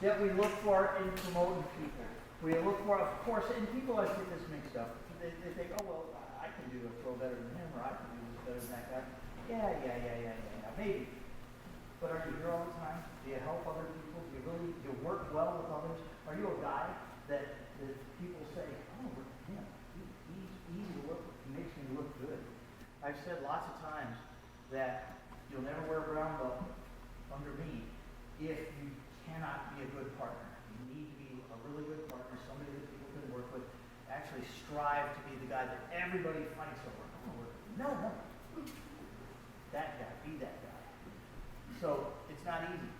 that we look for in promoting people. We look for, of course, and people always get this mixed up. They think, oh, well, I can do a throw better than him, or I can do this better than that guy. Yeah, maybe. But are you here all the time? Do you help other people? Do you work well with others? Are you a guy that people say, oh, look at him. He's easy to look at. He makes me look good. I've said lots of times that you'll never wear a brown belt under me if you cannot be a good partner. You need to be a really good partner, somebody that people can work with. Actually strive to be the guy that everybody fights over. No. That guy, be that guy. So it's not easy.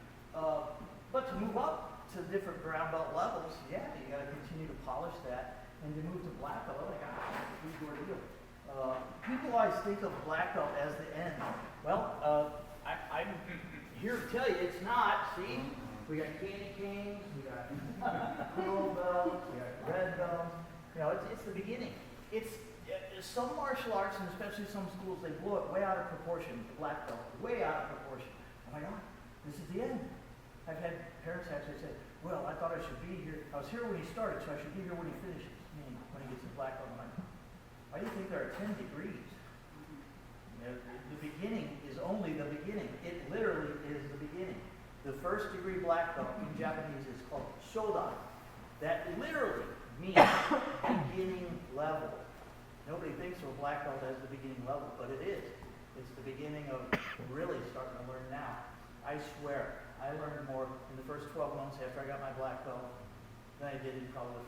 But to move up to different brown belt levels, yeah, you got to continue to polish that. And to move to black belt, like, it's a huge ordeal. People always think of black belt as the end. Well, I'm here to tell you it's not. See, we got candy canes, we got gold belts, we got red belts. You know, it's the beginning. It's some martial arts, and especially some schools, they blow it way out of proportion. The black belt, way out of proportion. Oh my God, this is the end. I've had parents actually say, well, I thought I should be here. I was here when he started, so I should be here when he finishes. I mean, when he gets his black belt. I'm like, why do you think there are 10 degrees? You know, the beginning is only the beginning. It literally is the beginning. The first degree black belt in Japanese is called shodan. That literally means beginning level. Nobody thinks of a black belt as the beginning level, but it is. It's the beginning of really starting to learn now. I swear, I learned more in the first 12 months after I got my black belt than I did in probably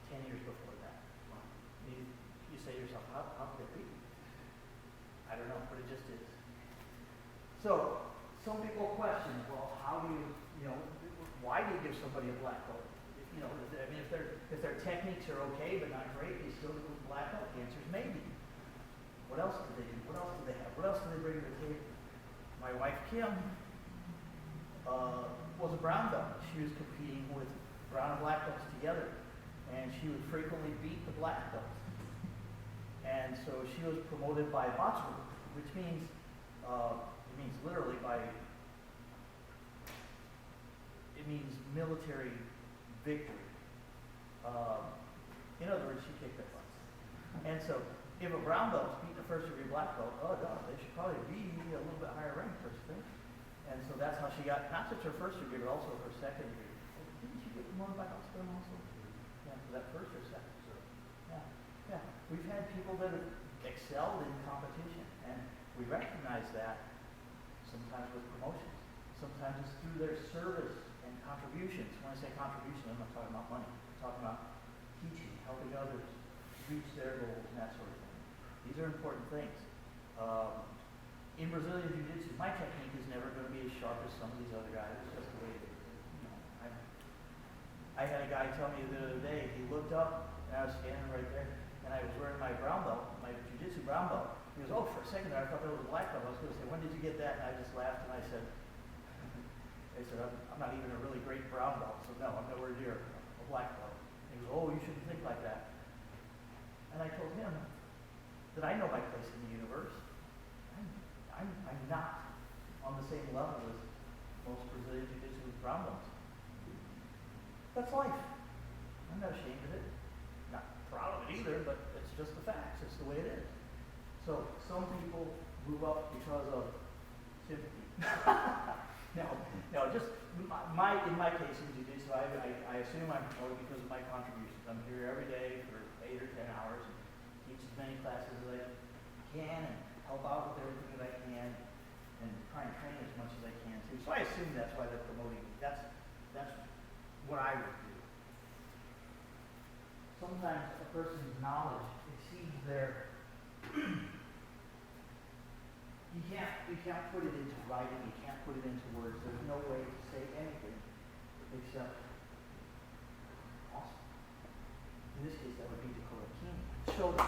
10 years before that. You say to yourself, how could it be? I don't know, but it just is. So, some people question, well, how do you know, why do you give somebody a black belt? You know, I mean, if their techniques are okay but not great, they still give them black belt. The answer is maybe. What else do they do? What else do they have? What else do they bring to the table? My wife, Kim, was a brown belt. She was competing with brown and black belts together, and she would frequently beat the black belts. And so she was promoted by Batsu, which means, it means literally it means military victory. In other words, she kicked their butts. And so, if a brown belt's beating a first degree black belt, oh no, they should probably be a little bit higher ranked, first thing. And so that's how she got not just her first degree, but also her second degree. Didn't she get promoted by Hospital also? Yeah, for that first or second. Yeah. We've had people that have excelled in competition, and we recognize that sometimes with promotions. Sometimes it's through their service and contributions. When I say contribution, I'm not talking about money. I'm talking about teaching, helping others reach their goals, and that sort of thing. These are important things. In Brazilian Jiu-Jitsu, my technique is never going to be as sharp as some of these other guys. It's just the way it is. You know, I had a guy tell me the other day, he looked up, and I was standing right there, and I was wearing my brown belt, my Jiu-Jitsu brown belt. He goes, oh, for a second there, I thought that was a black belt. I was going to say, when did you get that? And I just laughed, and I said, I'm not even a really great brown belt, so no, I'm nowhere near a black belt. He goes, oh, you shouldn't think like that. And I told him that I know my place in the universe. I'm not on the same level as most Brazilian Jiu-Jitsu brown belts. That's life. I'm not ashamed of it. Not proud of it either, but it's just the facts. It's the way it is. So some people move up because of sympathy. No, just in my case in Jiu-Jitsu, I assume I'm promoted because of my contributions. I'm here every day for 8 or 10 hours, and teach as many classes as I can, and help out with everything that I can, and try and train as much as I can too. So I assume that's why they're promoting me. That's what I would do. Sometimes a person's knowledge exceeds their you can't put it into writing, you can't put it into words. There's no way to say anything except awesome. In this case, that would be Dakota Keeney. Shodan.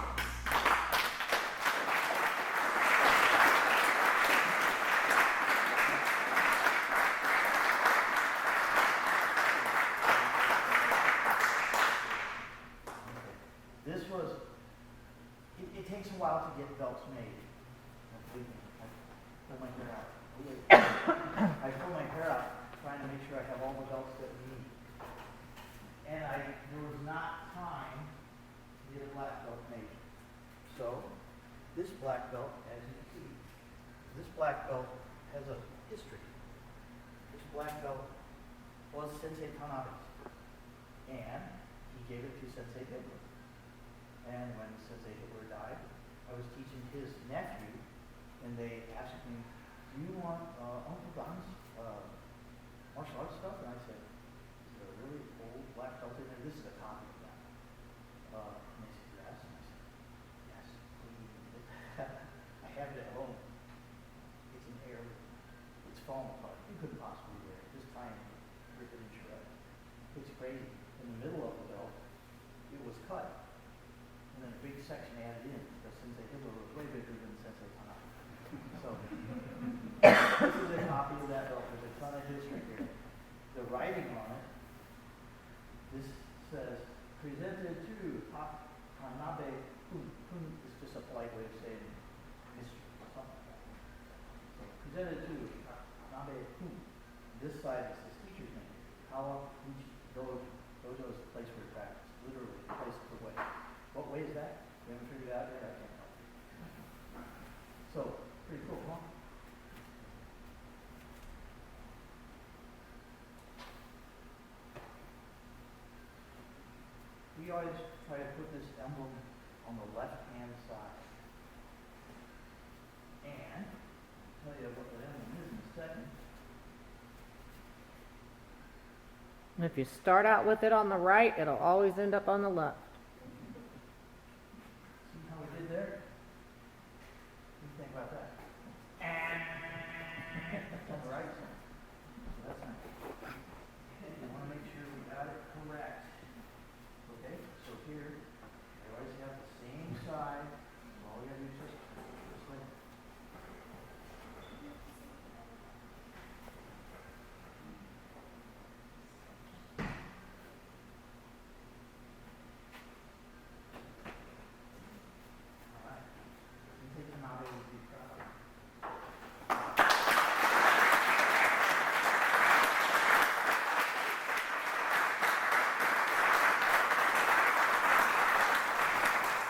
It takes a while to get belts made. I pull my hair out. I pull my hair out trying to make sure I have all the belts that we need. this black belt, as you can see, this black belt has a history. This black belt was Sensei Tanabe's, and he gave it to Sensei Hitler. And when Sensei Hitler died, I was teaching his nephew, and they asked me, do you want Uncle Don's martial arts stuff? And I said, is there a really old black belt in there? This is a copy of that. And they said, yes. And I said, yes, please. I have it at home. It's an heirloom. It's falling apart. You couldn't possibly wear it. Just try and rip it and shred it. It's crazy. In the middle of the belt, it was cut. And then a big section added in, because Sensei Hitler was way bigger than Sensei Tanabe. So, this is a copy of that belt. There's a ton of history here. The writing on it, this says, presented to Tanabe Kun. Kun is just a polite way of saying mystery or something like that. So, presented to Tanabe Kun. This side is his teacher's name. Kawa Michi Judo. Dojo is the place where he practiced. Literally, the place of the way. What way is that? You haven't figured it out yet? I can't help you. So, pretty cool, huh? We always try to put this emblem on the left-hand side. And I'll tell you what the emblem is in a second. If you start out with it on the right, it'll always end up on the left.